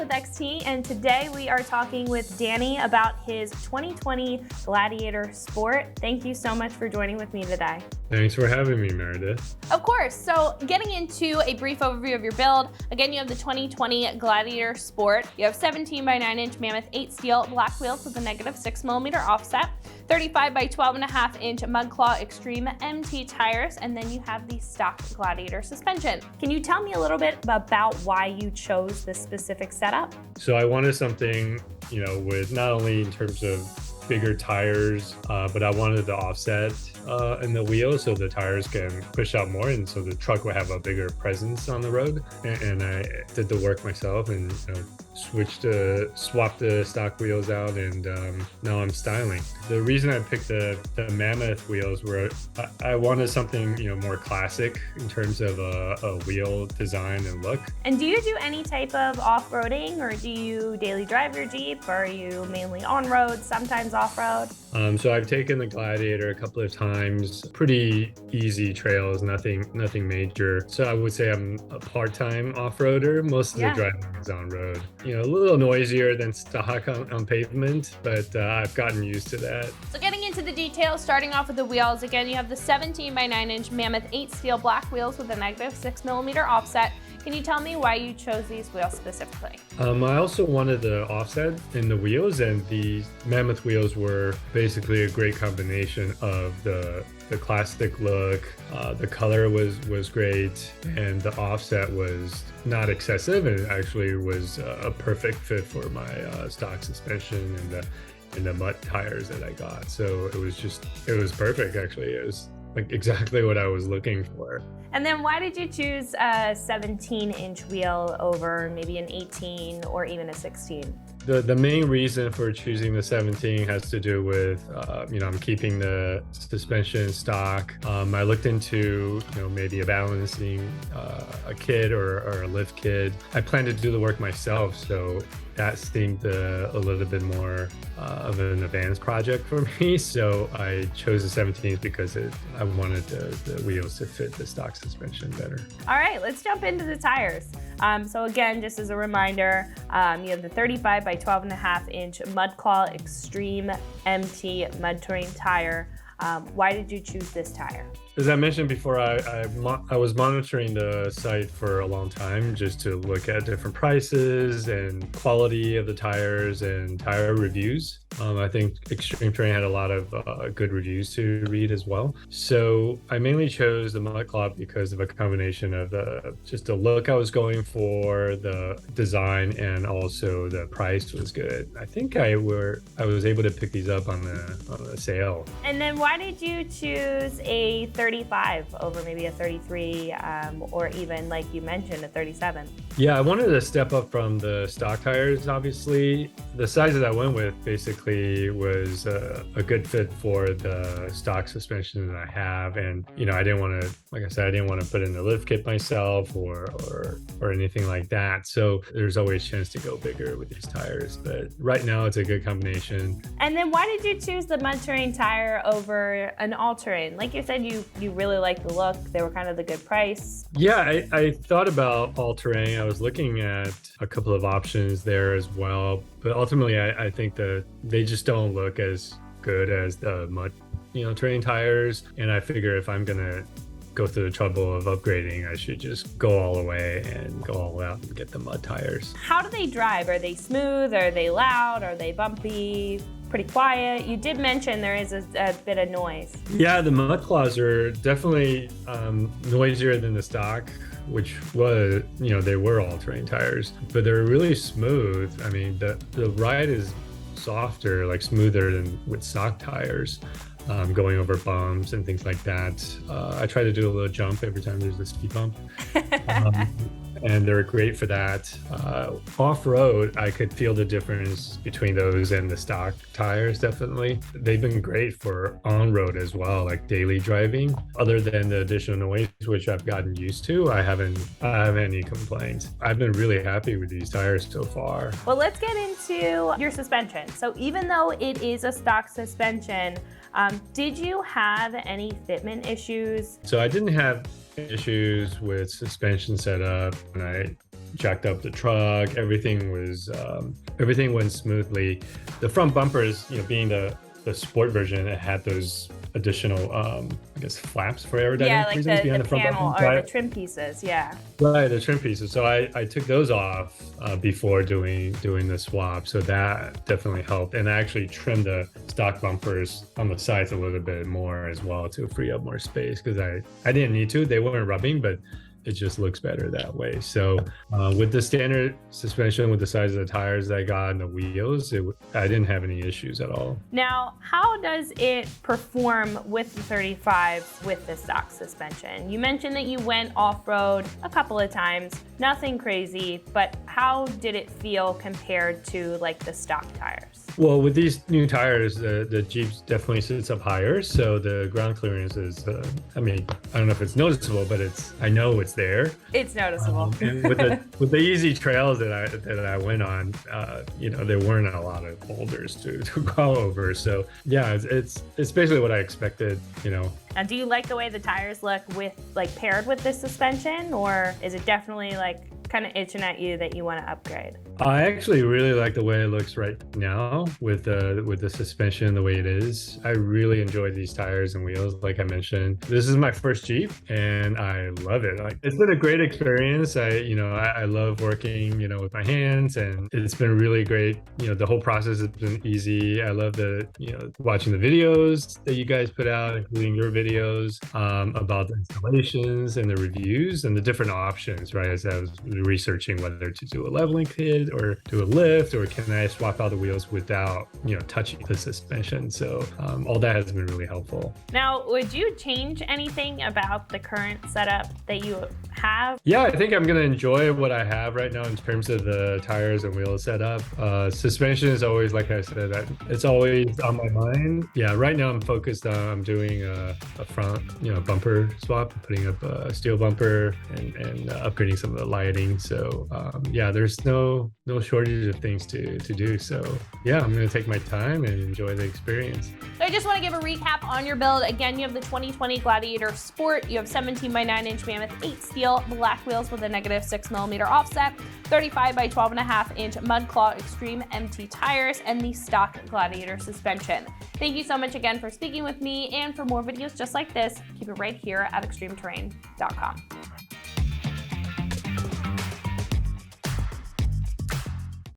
with XT, and today we are talking with Danny about his 2020 Gladiator Sport. Thank you so much for joining with me today. Thanks for having me, Meredith. Of course. So getting into a brief overview of your build, again, you have the 2020 Gladiator Sport. You have 17 by 9 inch Mammoth 8 steel black wheels with a -6mm offset, 35 by 12.5 inch Mudclaw Extreme MT tires, and then you have the stock Gladiator suspension. Can you tell me a little bit about why you chose this specific setup? So I wanted something, with not only in terms of bigger tires, but I wanted the offset in the wheels so the tires can push out more, and so the truck will have a bigger presence on the road. And I did the work myself and swapped the stock wheels out, and now I'm styling. The reason I picked the Mammoth wheels were I wanted something more classic in terms of a wheel design and look. And do you do any type of off-roading, or do you daily drive your Jeep, or are you mainly on-road, sometimes off-road? So I've taken the Gladiator a couple of times, pretty easy trails, nothing major. So I would say I'm a part-time off-roader. Most of the driving is on-road. A little noisier than stock on pavement, but I've gotten used to that. So getting into the details, starting off with the wheels, again, you have the 17 by 9 inch Mammoth 8 steel black wheels with a -6mm offset. Can you tell me why you chose these wheels specifically? I also wanted the offset in the wheels, and the Mammoth wheels were basically a great combination of the classic look. The color was great, and the offset was not excessive, and actually was a perfect fit for my stock suspension and the mud tires that I got. So it was perfect, actually. It was like exactly what I was looking for. And then why did you choose a 17-inch wheel over maybe an 18 or even a 16? The main reason for choosing the 17 has to do with, I'm keeping the suspension stock. I looked into, maybe a balancing a kit or a lift kit. I plan to do the work myself, so that seemed a little bit more of an advanced project for me. So I chose the 17s because I wanted the wheels to fit the stock suspension better. All right, let's jump into the tires. So again, just as a reminder, you have the 35 by 12.5 inch Mudclaw Extreme MT mud terrain tire. Why did you choose this tire? As I mentioned before, I was monitoring the site for a long time just to look at different prices and quality of the tires and tire reviews. I think Extreme Terrain had a lot of good reviews to read as well. So I mainly chose the Mudclaw because of a combination of just the look I was going for, the design, and also the price was good. I think I was able to pick these up on the sale. And then why did you choose a 35 over maybe a 33 or even, like you mentioned, a 37? Yeah, I wanted to step up from the stock tires, obviously. The size that I went with basically was a good fit for the stock suspension that I have. And, I didn't want to, like I said, I didn't want to put in the lift kit myself or anything like that. So there's always a chance to go bigger with these tires. But right now it's a good combination. And then why did you choose the mud terrain tire over an all-terrain? Like you said, you really liked the look. They were kind of the good price. Yeah, I thought about all-terrain. I was looking at a couple of options there as well. But ultimately, I think that they just don't look as good as the mud, terrain tires. And I figure if I'm going to go through the trouble of upgrading, I should just go all the way and go all out and get the mud tires. How do they drive? Are they smooth? Are they loud? Are they bumpy? Pretty quiet? You did mention there is a bit of noise. Yeah, the Mudclaws are definitely noisier than the stock, which was, they were all-terrain tires, but they're really smooth. I mean, the ride is softer, like smoother than with stock tires. Going over bumps and things like that. I try to do a little jump every time there's a speed bump. And they're great for that. Off-road, I could feel the difference between those and the stock tires, definitely. They've been great for on-road as well, like daily driving. Other than the additional noise, which I've gotten used to, I haven't any complaints. I've been really happy with these tires so far. Well, let's get into your suspension. So even though it is a stock suspension, did you have any fitment issues? So I didn't have issues with suspension setup, and I jacked up the truck. Everything went smoothly. The front bumpers, being the sport version, it had those additional, I guess, flaps for aerodynamic reasons behind the front panel bumper. or the trim pieces, yeah. Right, the trim pieces. So I took those off before doing the swap. So that definitely helped. And I actually trimmed the stock bumpers on the sides a little bit more as well to free up more space, because I didn't need to. They weren't rubbing, but it just looks better that way. So with the standard suspension, with the size of the tires that I got and the wheels, I didn't have any issues at all. Now, how does it perform with the 35 with the stock suspension? You mentioned that you went off-road a couple of times, nothing crazy, but how did it feel compared to like the stock tires? Well, with these new tires, the Jeep definitely sits up higher, so the ground clearance is, I don't know if it's noticeable, but I know it's there. It's noticeable. And with the easy trails that I went on, there weren't a lot of boulders to go over. So yeah, it's basically what I expected. Now, do you like the way the tires look paired with this suspension, or is it definitely kind of itching at you that you want to upgrade? I actually really like the way it looks right now with the suspension the way it is. I really enjoy these tires and wheels. Like I mentioned, this is my first Jeep and I love it. It's been a great experience. I love working, with my hands, and it's been really great. The whole process has been easy. I love watching the videos that you guys put out, including your videos about the installations and the reviews and the different options, right? As I was researching whether to do a leveling kit or do a lift, or can I swap out the wheels without touching the suspension. So all that has been really helpful. Now, would you change anything about the current setup that you have? Yeah, I think I'm going to enjoy what I have right now in terms of the tires and wheel setup. Suspension is always, like I said, it's always on my mind. Yeah, right now I'm focused on doing a front bumper swap, putting up a steel bumper and upgrading some of the lighting. So there's no shortage of things to do. So yeah, I'm going to take my time and enjoy the experience. So I just want to give a recap on your build. Again, you have the 2020 Gladiator Sport. You have 17 by 9 inch Mammoth 8 steel black wheels with a negative 6mm offset, 35 by 12.5 inch Mudclaw Extreme MT tires, and the stock Gladiator suspension. Thank you so much again for speaking with me, and for more videos just like this, keep it right here at extremeterrain.com.